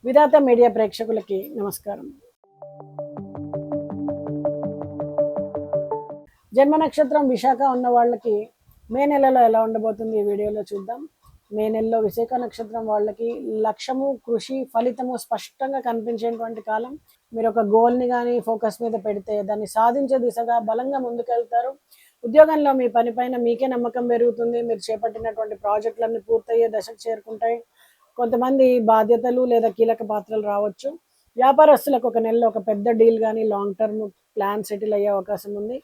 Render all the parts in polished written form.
విధాత media ప్రేక్షకులకి నమస్కారం. జన్మ నక్షత్రం విశాఖ ఉన్న వాళ్ళకి మే నెలలో ఎలా ఉండబోతుంది ఈ వీడియోలో చూద్దాం. మే నెలలో విశాఖ నక్షత్రం వాళ్ళకి లక్ష్యము, కృషి, ఫలితము స్పష్టంగా కనిపించేటువంటి కాలం. మీరు ఒక గోల్ని కానీ ఫోకస్ మీద పెడితే దాన్ని సాధించే దిశగా బలంగా ముందుకెళ్తారు. ఉద్యోగంలో మీ పనిపైన మీకే నమ్మకం పెరుగుతుంది. మీరు చేపట్టినటువంటి ప్రాజెక్టులన్నీ పూర్తయ్యే దశకు చేరుకుంటాయి. కొంతమంది బాధ్యతలు లేదా కీలక పాత్రలు రావచ్చు. వ్యాపారస్తులకు ఒక నెలలో ఒక పెద్ద డీల్ కానీ లాంగ్ టర్మ్ ప్లాన్ సెటిల్ అయ్యే అవకాశం ఉంది.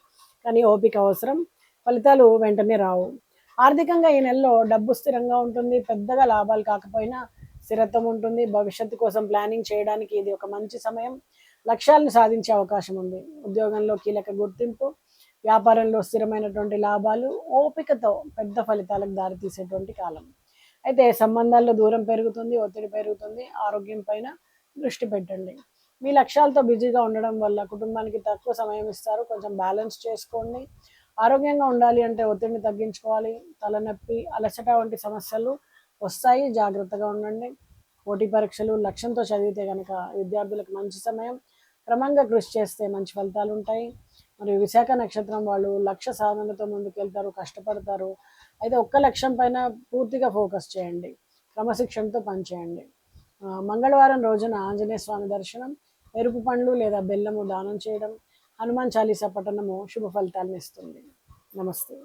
కానీ ఓపిక అవసరం. ఫలితాలు వెంటనే రావు. ఆర్థికంగా ఈ నెలలో డబ్బు స్థిరంగా ఉంటుంది. పెద్దగా లాభాలు కాకపోయినా స్థిరత్వం ఉంటుంది. భవిష్యత్తు కోసం ప్లానింగ్ చేయడానికి ఇది ఒక మంచి సమయం. లక్ష్యాలను సాధించే అవకాశం ఉంది. ఉద్యోగంలో కీలక గుర్తింపు, వ్యాపారంలో స్థిరమైనటువంటి లాభాలు, ఓపికతో పెద్ద ఫలితాలకు దారితీసేటువంటి కాలం. అయితే సంబంధాల్లో దూరం పెరుగుతుంది, ఒత్తిడి పెరుగుతుంది. ఆరోగ్యం పైన దృష్టి పెట్టండి. మీ లక్ష్యాలతో బిజీగా ఉండడం వల్ల కుటుంబానికి తక్కువ సమయం ఇస్తారు. కొంచెం బ్యాలెన్స్ చేసుకోండి. ఆరోగ్యంగా ఉండాలి అంటే ఒత్తిడిని తగ్గించుకోవాలి. తలనొప్పి, అలసట వంటి సమస్యలు వస్తాయి, జాగ్రత్తగా ఉండండి. పోటీ పరీక్షలు లక్ష్యంతో చదివితే కనుక విద్యార్థులకు మంచి సమయం. క్రమంగా కృషి చేస్తే మంచి ఫలితాలు ఉంటాయి. మరియు విశాఖ నక్షత్రం వాళ్ళు లక్ష్య సాధనతో ముందుకెళ్తారు, కష్టపడతారు. అయితే ఒక్క లక్ష్యం పైన పూర్తిగా ఫోకస్ చేయండి. క్రమశిక్షణతో పనిచేయండి. మంగళవారం రోజున ఆంజనేయ స్వామి దర్శనం, ఎరుపు పండ్లు లేదా బెల్లము దానం చేయడం, హనుమాన్ చాలీసా పఠనము శుభ ఫలితాలను ఇస్తుంది. నమస్తే.